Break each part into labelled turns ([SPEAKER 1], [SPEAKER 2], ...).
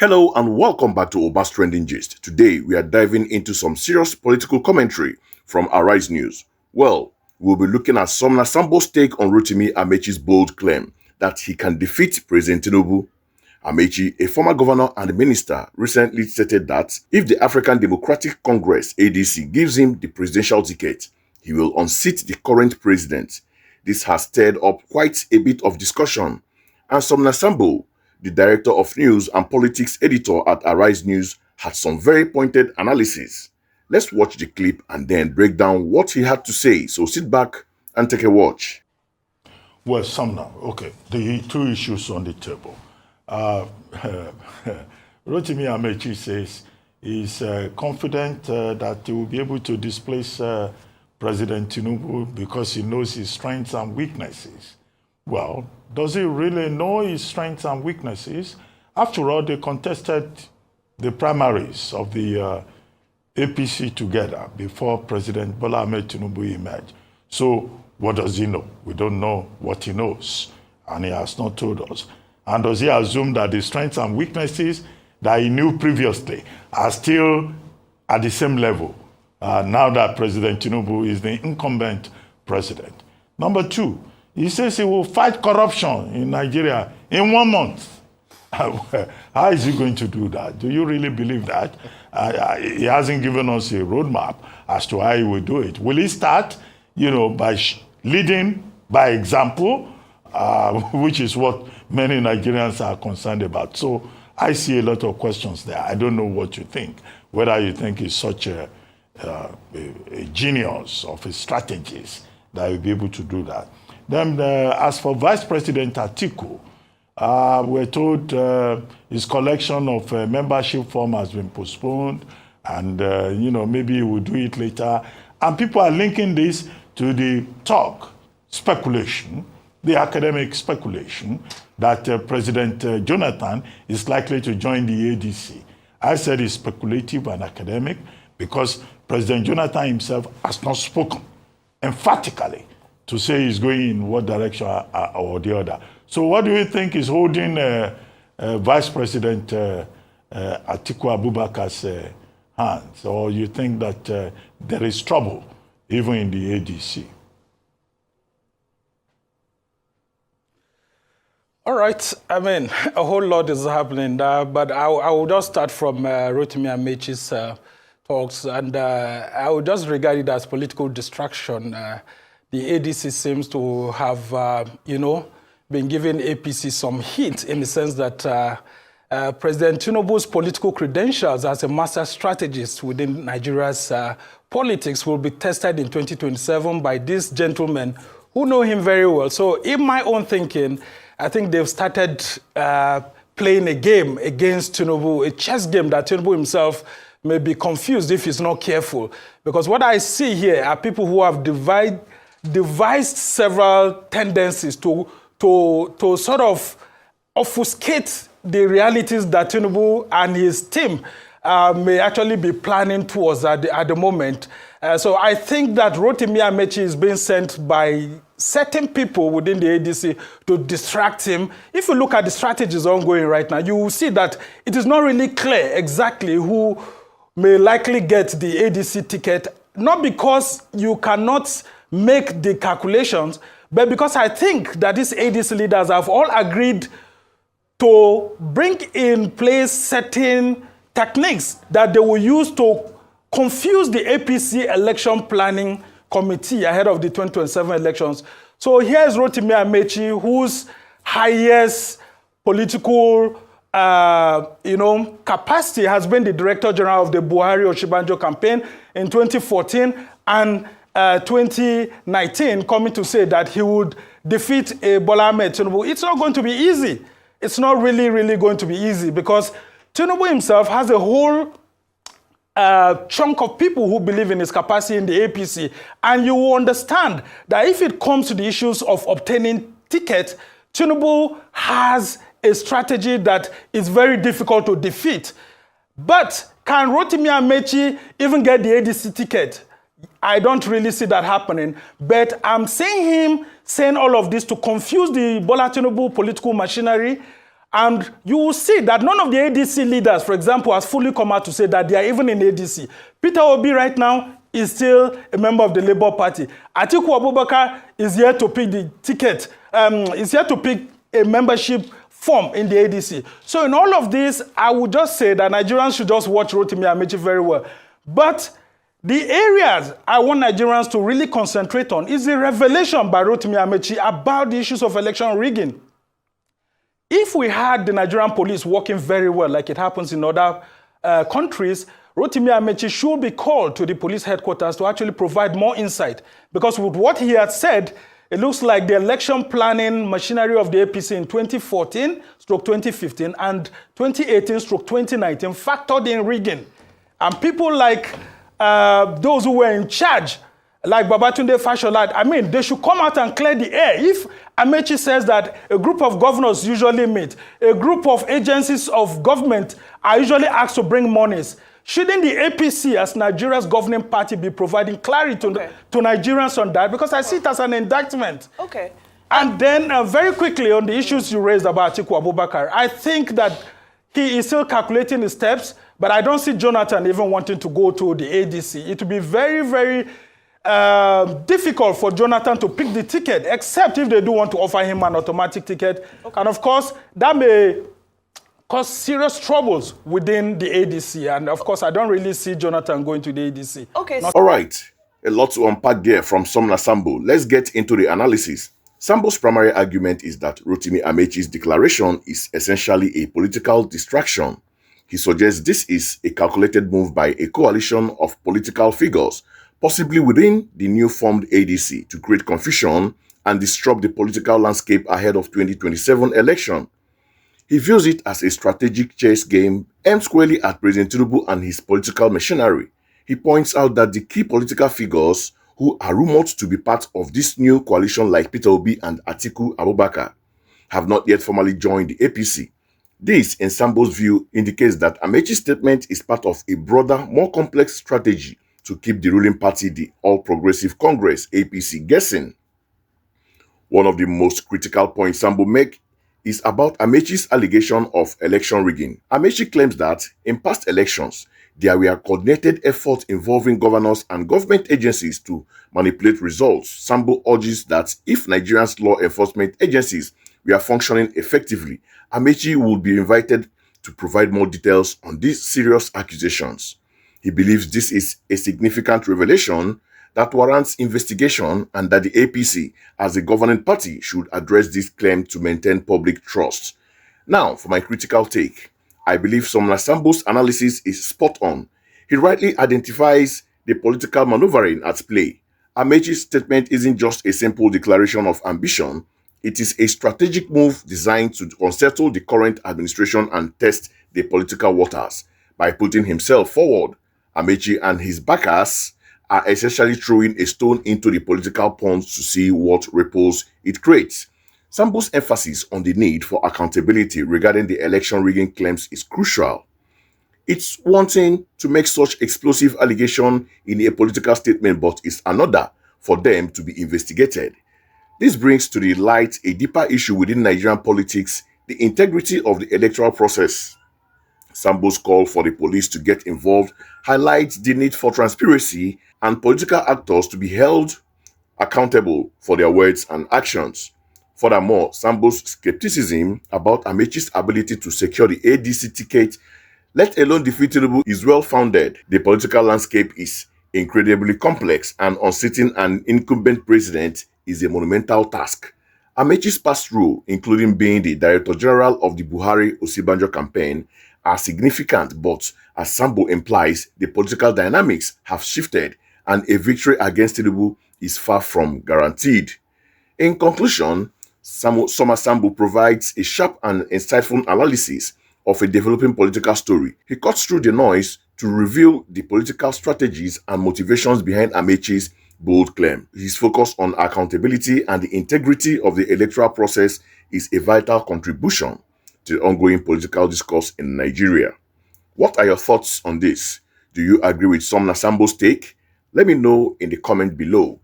[SPEAKER 1] Hello and welcome back to Oba's Trending Gist. Today we are diving into some serious political commentary from Arise News. Well, we'll be looking at Sumner Sambo's take on Rotimi Amaechi's bold claim that he can defeat President Tinubu. Amaechi, a former governor and minister, recently stated that if the African Democratic Congress (ADC) gives him the presidential ticket, he will unseat the current president. This has stirred up quite a bit of discussion, and Sumner Sambo, the director of news and politics editor at Arise News, had some very pointed analysis. Let's watch the clip and then break down what he had to say, so sit back and take a watch.
[SPEAKER 2] Well, Sumner, okay, the two issues on the table. Rotimi Amaechi says he's confident that he will be able to displace President Tinubu because he knows his strengths and weaknesses. Well, does he really know his strengths and weaknesses? After all, they contested the primaries of the APC together before President Bola Ahmed Tinubu emerged. So what does he know? We don't know what he knows, and he has not told us. And does he assume that the strengths and weaknesses that he knew previously are still at the same level now that President Tinubu is the incumbent president? Number two, he says he will fight corruption in Nigeria in 1 month. How is he going to do that? Do you really believe that? He hasn't given us a roadmap as to how he will do it. Will he start, by leading by example, which is what many Nigerians are concerned about? So I see a lot of questions there. I don't know what you think, whether you think he's such a genius of his strategies that he'll be able to do that. Then, as for Vice President Atiku, we're told his collection of membership form has been postponed, and maybe he will do it later. And people are linking this to the speculation, the academic speculation that President Jonathan is likely to join the ADC. I said it's speculative and academic because President Jonathan himself has not spoken emphatically to say he's going in what direction or the other. So what do you think is holding Vice President Atiku Abubakar's hands? Or you think that there is trouble even in the ADC?
[SPEAKER 3] All right. I mean, a whole lot is happening there, but I will just start from Rotimi Amaechi's talks, and I will just regard it as political distraction. The ADC seems to have, been giving APC some hint in the sense that President Tinubu's political credentials as a master strategist within Nigeria's politics will be tested in 2027 by these gentlemen who know him very well. So in my own thinking, I think they've started playing a game against Tinubu, a chess game that Tinubu himself may be confused if he's not careful. Because what I see here are people who have devised several tendencies to sort of obfuscate the realities that Tinubu and his team may actually be planning towards at the moment. So I think that Rotimi Amaechi is being sent by certain people within the ADC to distract him. If you look at the strategies ongoing right now, you will see that it is not really clear exactly who may likely get the ADC ticket, not because you cannot make the calculations, but because I think that these ADC leaders have all agreed to bring in place certain techniques that they will use to confuse the APC election planning committee ahead of the 2027 elections. So here's Rotimi Amaechi, whose highest political capacity has been the Director General of the Buhari-Osinbajo campaign in 2014 and 2019, coming to say that he would defeat Bola Ahmed Tinubu. It's not going to be easy. It's not really going to be easy because Tinubu himself has a whole chunk of people who believe in his capacity in the APC. And you will understand that if it comes to the issues of obtaining tickets, Tinubu has a strategy that is very difficult to defeat. But can Rotimi Amaechi even get the ADC ticket? I don't really see that happening, but I'm seeing him saying all of this to confuse the Bola Tinubu political machinery And you will see that none of the ADC leaders, for example, has fully come out to say that they are even in ADC. Peter Obi right now is still a member of the Labour Party. Atiku Abubakar is here to pick the ticket, is here to pick a membership form in the ADC. So in all of this, I would just say that Nigerians should just watch Rotimi Amaechi very well. But the areas I want Nigerians to really concentrate on is the revelation by Rotimi Amaechi about the issues of election rigging. If we had the Nigerian police working very well, like it happens in other countries, Rotimi Amaechi should be called to the police headquarters to actually provide more insight. Because with what he had said, it looks like the election planning machinery of the APC in 2014/2015 and 2018/2019 factored in rigging. And people like those who were in charge, like Babatunde Fashola, I mean, they should come out and clear the air. If Amaechi says that a group of governors usually meet, a group of agencies of government are usually asked to bring monies, shouldn't the APC, as Nigeria's governing party, be providing clarity to Nigerians on that? Because I see it as an indictment.
[SPEAKER 4] Okay.
[SPEAKER 3] And then very quickly on the issues you raised about Atiku Abubakar, I think that he is still calculating his steps, but I don't see Jonathan even wanting to go to the ADC. It will be very, very difficult for Jonathan to pick the ticket, except if they do want to offer him an automatic ticket. Okay. And of course, that may cause serious troubles within the ADC. And of course, I don't really see Jonathan going to the ADC.
[SPEAKER 4] Okay.
[SPEAKER 1] All right. A lot to unpack there from Sumner Sambo. Let's get into the analysis. Sambo's primary argument is that Rotimi Amaechi's declaration is essentially a political distraction. He suggests this is a calculated move by a coalition of political figures, possibly within the new formed ADC, to create confusion and disrupt the political landscape ahead of 2027 election. He views it as a strategic chess game aimed squarely at President Tinubu and his political machinery. He points out that the key political figures who are rumored to be part of this new coalition, like Peter Obi and Atiku Abubakar, have not yet formally joined the APC. This, in Sambo's view, indicates that Amaechi's statement is part of a broader, more complex strategy to keep the ruling party, the All Progressive Congress, APC, guessing. One of the most critical points Sambo makes is about Amaechi's allegation of election rigging. Amaechi claims that in past elections, there were coordinated efforts involving governors and government agencies to manipulate results. Sambo urges that if Nigeria's law enforcement agencies were functioning effectively, Amaechi would be invited to provide more details on these serious accusations. He believes this is a significant revelation that warrants investigation and that the APC, as a governing party, should address this claim to maintain public trust. Now, for my critical take, I believe Sumner Sambo's analysis is spot on. He rightly identifies the political maneuvering at play. Amaechi's statement isn't just a simple declaration of ambition. It is a strategic move designed to unsettle the current administration and test the political waters. By putting himself forward, Amaechi and his backers are essentially throwing a stone into the political pond to see what ripples it creates. Sambo's emphasis on the need for accountability regarding the election rigging claims is crucial. It's one thing to make such explosive allegation in a political statement, but it's another for them to be investigated. This brings to the light a deeper issue within Nigerian politics, the integrity of the electoral process. Sambo's call for the police to get involved highlights the need for transparency and political actors to be held accountable for their words and actions. Furthermore, Sambo's skepticism about Amaechi's ability to secure the ADC ticket, let alone defeat Tinubu, is well-founded. The political landscape is incredibly complex, and unseating an incumbent president is a monumental task. Amaechi's past role, including being the Director General of the Buhari-Osinbajo campaign, are significant, but as Sambo implies, the political dynamics have shifted and a victory against Tinubu is far from guaranteed. In conclusion, Sumner Sambo provides a sharp and insightful analysis of a developing political story. He cuts through the noise to reveal the political strategies and motivations behind Amaechi's bold claim. His focus on accountability and the integrity of the electoral process is a vital contribution to the ongoing political discourse in Nigeria. What are your thoughts on this? Do you agree with Sumner Sambo's take? Let me know in the comment below.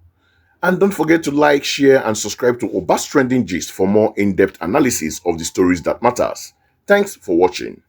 [SPEAKER 1] And don't forget to like, share and subscribe to Obas Trending Gist for more in-depth analysis of the stories that matters. Thanks for watching.